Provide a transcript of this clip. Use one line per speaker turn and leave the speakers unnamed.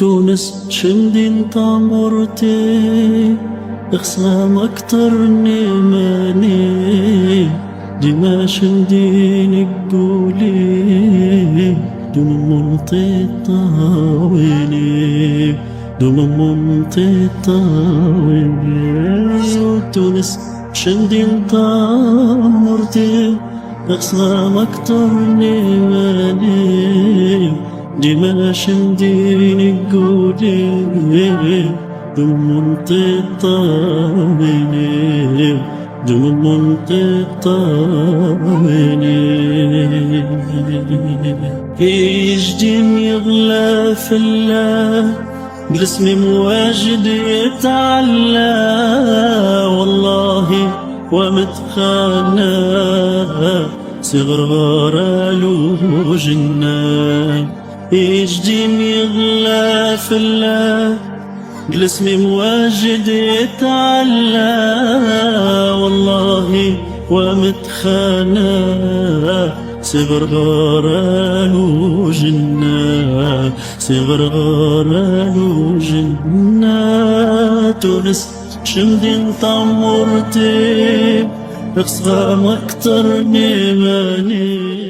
تونس شمدين طامرتي اخصام اكتر نيماني ديما شمدين قولي دوم منطي طاويني دوم منطي طاويني تونس شمدين طامرتي اخصام اكتر نيماني ديما شمدين قولي دوم طاويني دوم طاويني يجدين يغلى في الله جسمي مواجد يتعلى والله ومتخانى صغر له جنان يجدين يغلى في الله جسمي مواجد يتعلى والله ومتخانى صغر له جنة صغر له جنة تونس شمدين طمرتي اخصام اكتر نيماني